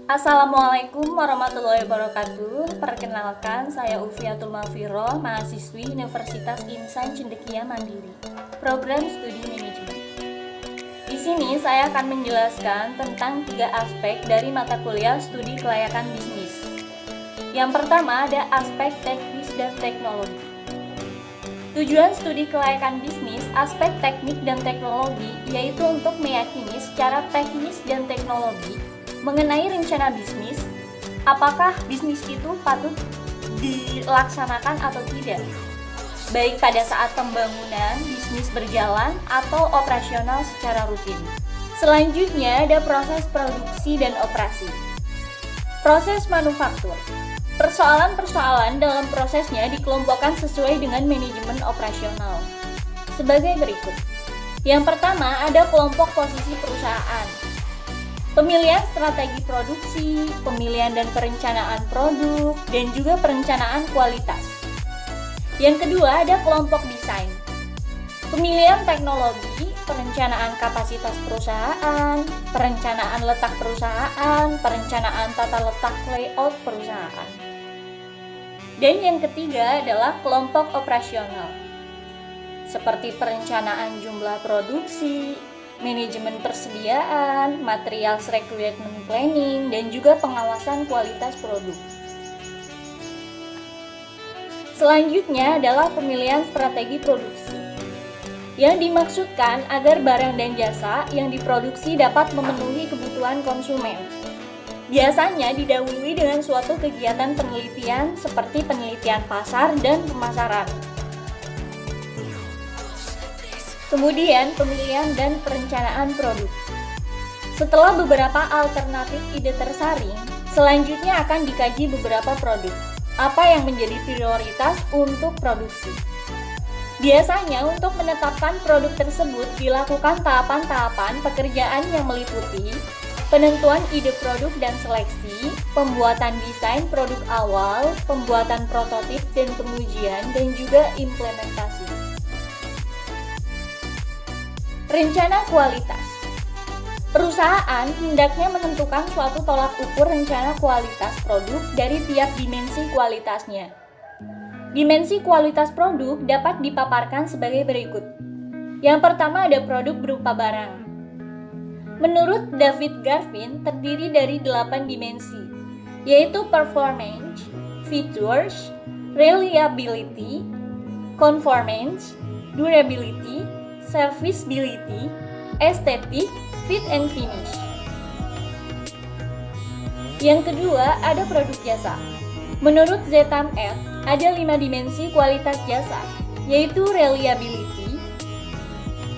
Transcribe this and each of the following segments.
Assalamualaikum warahmatullahi wabarakatuh. Perkenalkan, saya Ufiatul Mafiro, mahasiswi Universitas Insan Cendekia Mandiri, Program Studi Manajemen. Di sini saya akan menjelaskan tentang 3 aspek dari mata kuliah studi kelayakan bisnis. Yang pertama ada aspek teknis dan teknologi. Tujuan studi kelayakan bisnis, aspek teknik dan teknologi, yaitu untuk meyakini secara teknis dan teknologi mengenai rencana bisnis, apakah bisnis itu patut dilaksanakan atau tidak, baik pada saat pembangunan, bisnis berjalan, atau operasional secara rutin. Selanjutnya ada proses produksi dan operasi. Proses manufaktur. Persoalan-persoalan dalam prosesnya dikelompokkan sesuai dengan manajemen operasional. Sebagai berikut. Yang pertama ada kelompok posisi perusahaan. Pemilihan strategi produksi, pemilihan dan perencanaan produk, dan juga perencanaan kualitas. Yang kedua ada kelompok desain. Pemilihan teknologi, perencanaan kapasitas perusahaan, perencanaan letak perusahaan, perencanaan tata letak layout perusahaan. Dan yang ketiga adalah kelompok operasional. Seperti perencanaan jumlah produksi, manajemen persediaan, materials requirement planning, dan juga pengawasan kualitas produk. Selanjutnya adalah pemilihan strategi produksi. Yang dimaksudkan agar barang dan jasa yang diproduksi dapat memenuhi kebutuhan konsumen. Biasanya didahului dengan suatu kegiatan penelitian seperti penelitian pasar dan pemasaran. Kemudian pemilihan dan perencanaan produk. Setelah beberapa alternatif ide tersaring, selanjutnya akan dikaji beberapa produk. Apa yang menjadi prioritas untuk produksi? Biasanya untuk menetapkan produk tersebut dilakukan tahapan-tahapan pekerjaan yang meliputi penentuan ide produk dan seleksi, pembuatan desain produk awal, pembuatan prototip dan pengujian, dan juga implementasi. Rencana kualitas. Perusahaan hendaknya menentukan suatu tolak ukur rencana kualitas produk dari tiap dimensi kualitasnya. Dimensi kualitas produk dapat dipaparkan sebagai berikut. Yang pertama ada produk berupa barang. Menurut David Garvin terdiri dari 8 dimensi, yaitu performance, features, reliability, conformance, durability, serviceability, estetik, fit and finish. Yang kedua ada produk jasa. Menurut Zetam et, ada 5 dimensi kualitas jasa, yaitu reliability,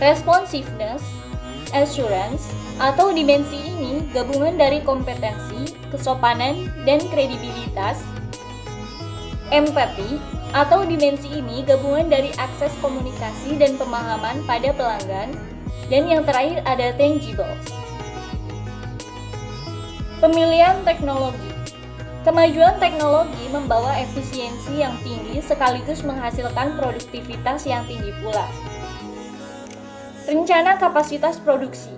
responsiveness, assurance, atau dimensi ini gabungan dari kompetensi, kesopanan, dan kredibilitas, empati, atau dimensi ini gabungan dari akses komunikasi dan pemahaman pada pelanggan, dan yang terakhir ada tangibles. Pemilihan teknologi. Kemajuan teknologi membawa efisiensi yang tinggi sekaligus menghasilkan produktivitas yang tinggi pula. Rencana kapasitas produksi.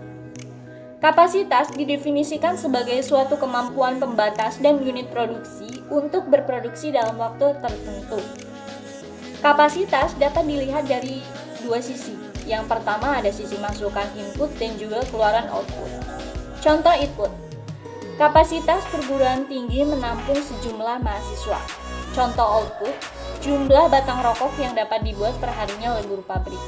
Kapasitas didefinisikan sebagai suatu kemampuan pembatas dan unit produksi untuk berproduksi dalam waktu tertentu. Kapasitas dapat dilihat dari 2 sisi. Yang pertama ada sisi masukan input dan juga keluaran output. Contoh input. Kapasitas perguruan tinggi menampung sejumlah mahasiswa. Contoh output, jumlah batang rokok yang dapat dibuat perharinya oleh buruh pabrik.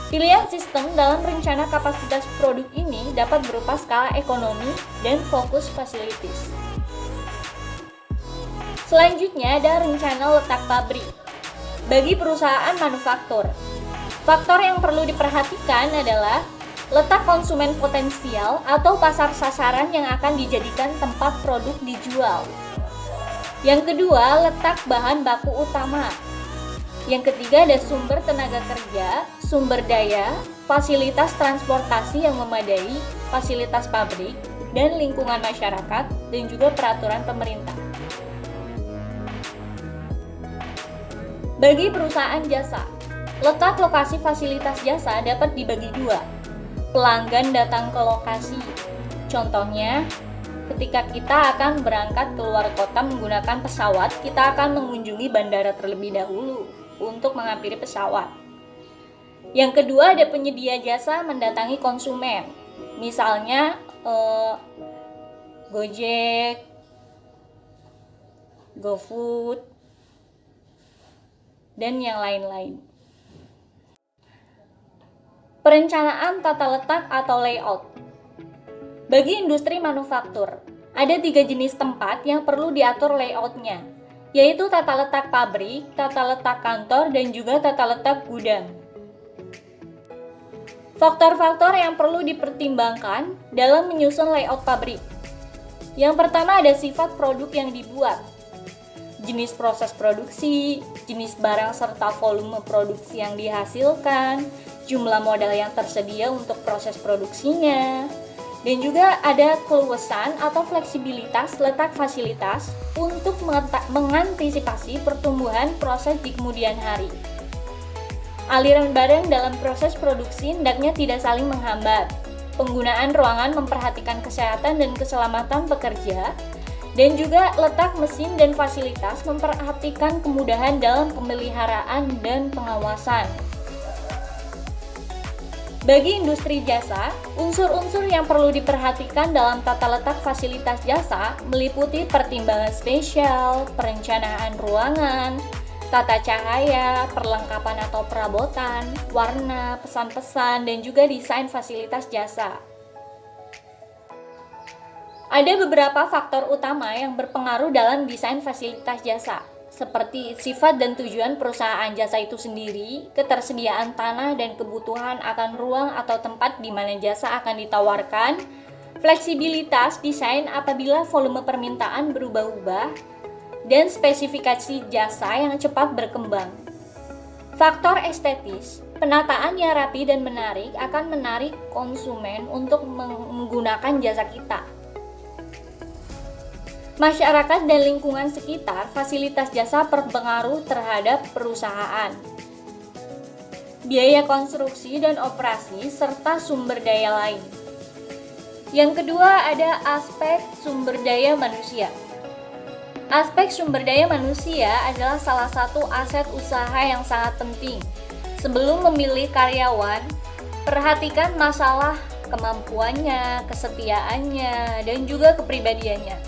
Pilihan sistem dalam rencana kapasitas produk ini dapat berupa skala ekonomi dan fokus facilities. Selanjutnya ada rencana letak pabrik. Bagi perusahaan manufaktur, faktor yang perlu diperhatikan adalah letak konsumen potensial atau pasar sasaran yang akan dijadikan tempat produk dijual. Yang kedua, letak bahan baku utama. Yang ketiga ada sumber tenaga kerja, sumber daya, fasilitas transportasi yang memadai, fasilitas pabrik, dan lingkungan masyarakat, dan juga peraturan pemerintah. Bagi perusahaan jasa, letak lokasi fasilitas jasa dapat dibagi 2. Pelanggan datang ke lokasi. Contohnya, ketika kita akan berangkat keluar kota menggunakan pesawat, kita akan mengunjungi bandara terlebih dahulu untuk menghampiri pesawat. Yang kedua, ada penyedia jasa mendatangi konsumen. Misalnya Gojek, GoFood, dan yang lain-lain. Perencanaan tata letak atau layout. Bagi industri manufaktur, ada 3 jenis tempat yang perlu diatur layoutnya, yaitu tata letak pabrik, tata letak kantor, dan juga tata letak gudang. Faktor-faktor yang perlu dipertimbangkan dalam menyusun layout pabrik. Yang pertama ada sifat produk yang dibuat, jenis proses produksi, jenis barang serta volume produksi yang dihasilkan, jumlah modal yang tersedia untuk proses produksinya, dan juga ada keluasan atau fleksibilitas letak fasilitas untuk mengantisipasi pertumbuhan proses di kemudian hari. Aliran barang dalam proses produksi hendaknya tidak saling menghambat. Penggunaan ruangan memperhatikan kesehatan dan keselamatan pekerja, dan juga letak mesin dan fasilitas memperhatikan kemudahan dalam pemeliharaan dan pengawasan. Bagi industri jasa, unsur-unsur yang perlu diperhatikan dalam tata letak fasilitas jasa meliputi pertimbangan spesial, perencanaan ruangan, tata cahaya, perlengkapan atau perabotan, warna, pesan-pesan, dan juga desain fasilitas jasa. Ada beberapa faktor utama yang berpengaruh dalam desain fasilitas jasa, seperti sifat dan tujuan perusahaan jasa itu sendiri, ketersediaan tanah dan kebutuhan akan ruang atau tempat di mana jasa akan ditawarkan, fleksibilitas desain apabila volume permintaan berubah-ubah, dan spesifikasi jasa yang cepat berkembang. Faktor estetis, penataan yang rapi dan menarik akan menarik konsumen untuk menggunakan jasa kita. Masyarakat dan lingkungan sekitar, fasilitas jasa berpengaruh terhadap perusahaan. Biaya konstruksi dan operasi, serta sumber daya lain. Yang kedua ada aspek sumber daya manusia. Aspek sumber daya manusia adalah salah satu aset usaha yang sangat penting. Sebelum memilih karyawan, perhatikan masalah kemampuannya, kesetiaannya, dan juga kepribadiannya.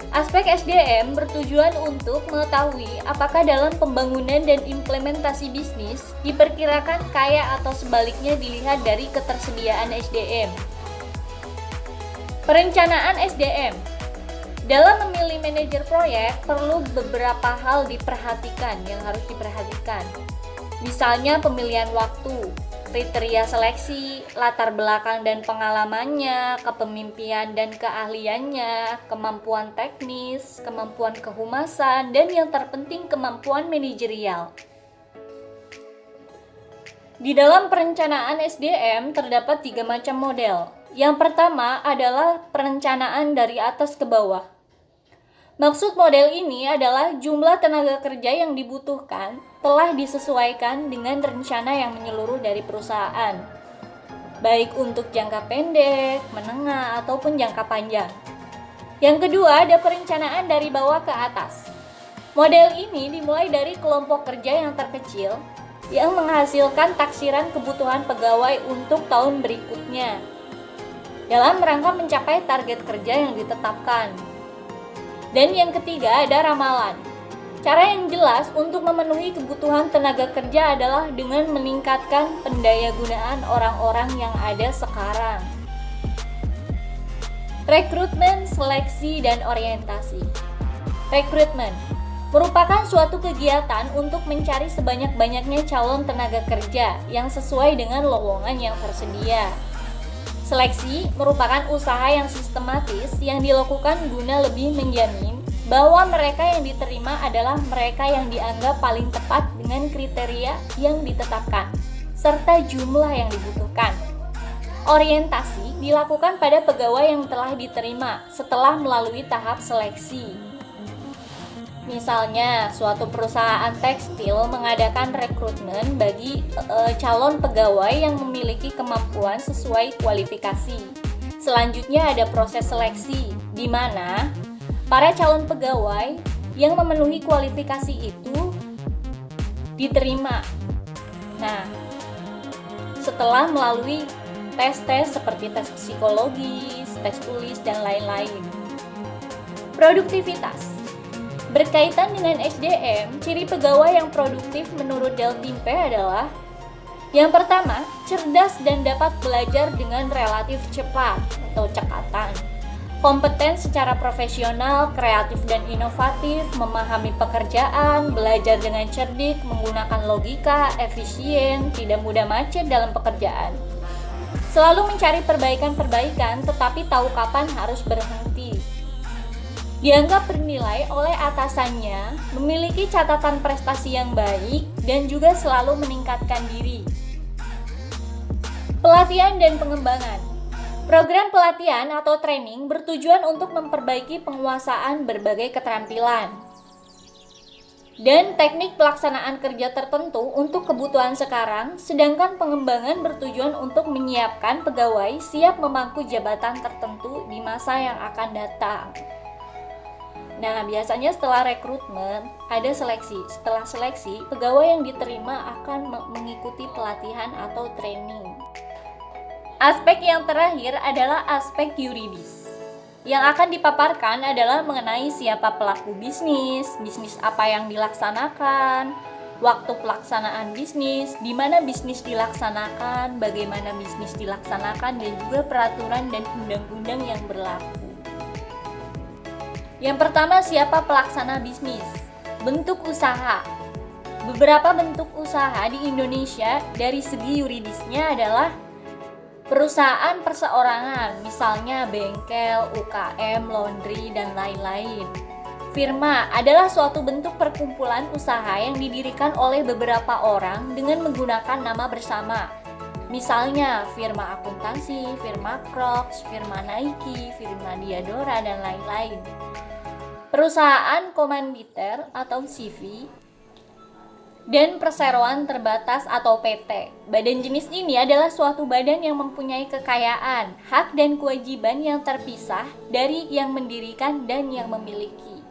Aspek SDM bertujuan untuk mengetahui apakah dalam pembangunan dan implementasi bisnis diperkirakan kaya atau sebaliknya dilihat dari ketersediaan SDM. Perencanaan SDM. Dalam memilih manajer proyek, perlu beberapa hal diperhatikan yang harus diperhatikan. Misalnya pemilihan waktu, kriteria seleksi, latar belakang dan pengalamannya, kepemimpinan dan keahliannya, kemampuan teknis, kemampuan kehumasan, dan yang terpenting kemampuan manajerial. Di dalam perencanaan SDM terdapat 3 macam model. Yang pertama adalah perencanaan dari atas ke bawah. Maksud model ini adalah jumlah tenaga kerja yang dibutuhkan telah disesuaikan dengan rencana yang menyeluruh dari perusahaan, baik untuk jangka pendek, menengah, ataupun jangka panjang. Yang kedua ada perencanaan dari bawah ke atas. Model ini dimulai dari kelompok kerja yang terkecil yang menghasilkan taksiran kebutuhan pegawai untuk tahun berikutnya dalam rangka mencapai target kerja yang ditetapkan. Dan yang ketiga ada ramalan. Cara yang jelas untuk memenuhi kebutuhan tenaga kerja adalah dengan meningkatkan pendayagunaan orang-orang yang ada sekarang. Rekrutmen, seleksi, dan orientasi. Rekrutmen merupakan suatu kegiatan untuk mencari sebanyak-banyaknya calon tenaga kerja yang sesuai dengan lowongan yang tersedia. Seleksi merupakan usaha yang sistematis yang dilakukan guna lebih menjamin bahwa mereka yang diterima adalah mereka yang dianggap paling tepat dengan kriteria yang ditetapkan, serta jumlah yang dibutuhkan. Orientasi dilakukan pada pegawai yang telah diterima setelah melalui tahap seleksi. Misalnya, suatu perusahaan tekstil mengadakan rekrutmen bagi calon pegawai yang memiliki kemampuan sesuai kualifikasi, Selanjutnya ada proses seleksi, di mana para calon pegawai yang memenuhi kualifikasi itu diterima. Nah, setelah melalui tes-tes seperti tes psikologis, tes tulis, dan lain-lain. Produktivitas. Berkaitan dengan SDM, ciri pegawai yang produktif menurut Deltimpe adalah: yang pertama, cerdas dan dapat belajar dengan relatif cepat atau cekatan. Kompeten secara profesional, kreatif dan inovatif, memahami pekerjaan, belajar dengan cerdik, menggunakan logika, efisien, tidak mudah macet dalam pekerjaan. Selalu mencari perbaikan-perbaikan, tetapi tahu kapan harus berhenti. Dianggap bernilai oleh atasannya, memiliki catatan prestasi yang baik, dan juga selalu meningkatkan diri. Pelatihan dan pengembangan. Program pelatihan atau training bertujuan untuk memperbaiki penguasaan berbagai keterampilan dan teknik pelaksanaan kerja tertentu untuk kebutuhan sekarang, sedangkan pengembangan bertujuan untuk menyiapkan pegawai siap memangku jabatan tertentu di masa yang akan datang. Nah, biasanya setelah rekrutmen ada seleksi. Setelah seleksi, pegawai yang diterima akan mengikuti pelatihan atau training. Aspek yang terakhir adalah aspek yuridis. Yang akan dipaparkan adalah mengenai siapa pelaku bisnis, bisnis apa yang dilaksanakan, waktu pelaksanaan bisnis, di mana bisnis dilaksanakan, bagaimana bisnis dilaksanakan, dan juga peraturan dan undang-undang yang berlaku. Yang pertama, siapa pelaksana bisnis? Bentuk usaha. Beberapa bentuk usaha di Indonesia dari segi yuridisnya adalah perusahaan perseorangan, misalnya bengkel, UKM, laundry, dan lain-lain. Firma adalah suatu bentuk perkumpulan usaha yang didirikan oleh beberapa orang dengan menggunakan nama bersama. Misalnya firma akuntansi, firma Crocs, firma Nike, firma Diadora, dan lain-lain. Perusahaan komanditer atau CV dan perseroan terbatas atau PT. Badan jenis ini adalah suatu badan yang mempunyai kekayaan, hak dan kewajiban yang terpisah dari yang mendirikan dan yang memiliki.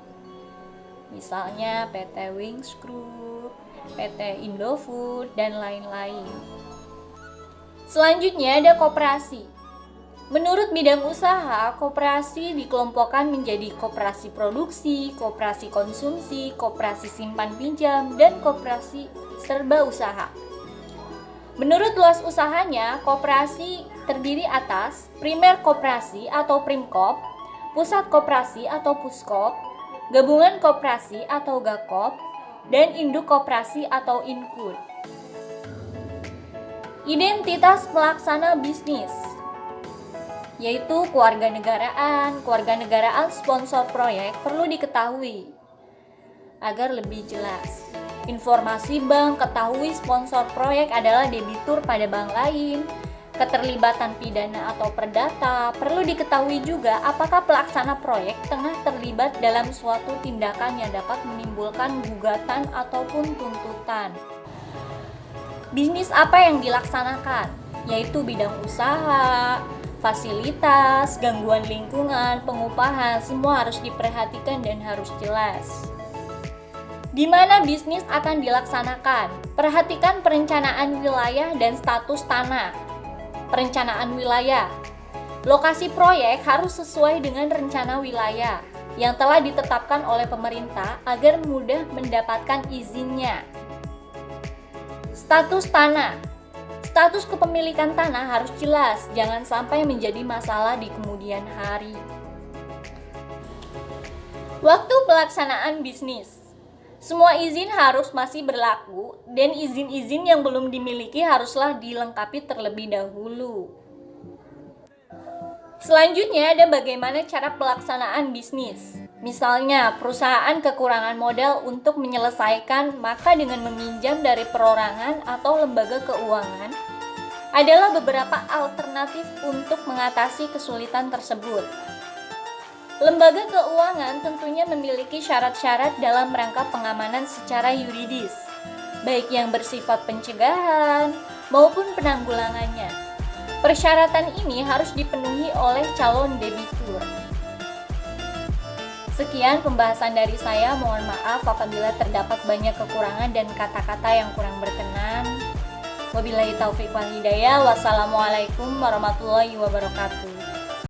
Misalnya PT Wings Group, PT Indofood, dan lain-lain. Selanjutnya ada koperasi. Menurut bidang usaha, koperasi dikelompokkan menjadi koperasi produksi, koperasi konsumsi, koperasi simpan pinjam, dan koperasi serba usaha. Menurut luas usahanya, koperasi terdiri atas primer koperasi atau primkop, pusat koperasi atau puskop, gabungan koperasi atau gakop, dan induk koperasi atau inkud. Identitas pelaksana bisnis, yaitu kewarganegaraan sponsor proyek perlu diketahui agar lebih jelas. Informasi bank, ketahui sponsor proyek adalah debitur pada bank lain. Keterlibatan pidana atau perdata, perlu diketahui juga apakah pelaksana proyek tengah terlibat dalam suatu tindakan yang dapat menimbulkan gugatan ataupun tuntutan. Bisnis apa yang dilaksanakan, yaitu bidang usaha, fasilitas, gangguan lingkungan, pengupahan, semua harus diperhatikan dan harus jelas. Di mana bisnis akan dilaksanakan? Perhatikan perencanaan wilayah dan status tanah. Perencanaan wilayah. Lokasi proyek harus sesuai dengan rencana wilayah yang telah ditetapkan oleh pemerintah agar mudah mendapatkan izinnya. Status tanah. Status kepemilikan tanah harus jelas, jangan sampai menjadi masalah di kemudian hari. Waktu pelaksanaan bisnis. Semua izin harus masih berlaku dan izin-izin yang belum dimiliki haruslah dilengkapi terlebih dahulu. Selanjutnya ada bagaimana cara pelaksanaan bisnis. Misalnya, perusahaan kekurangan modal untuk menyelesaikan, maka dengan meminjam dari perorangan atau lembaga keuangan adalah beberapa alternatif untuk mengatasi kesulitan tersebut. Lembaga keuangan tentunya memiliki syarat-syarat dalam rangka pengamanan secara yuridis, baik yang bersifat pencegahan maupun penanggulangannya. Persyaratan ini harus dipenuhi oleh calon debitur. Sekian pembahasan dari saya, mohon maaf apabila terdapat banyak kekurangan dan kata-kata yang kurang berkenan. Wabillahi taufiq wal hidayah. Wassalamualaikum warahmatullahi wabarakatuh.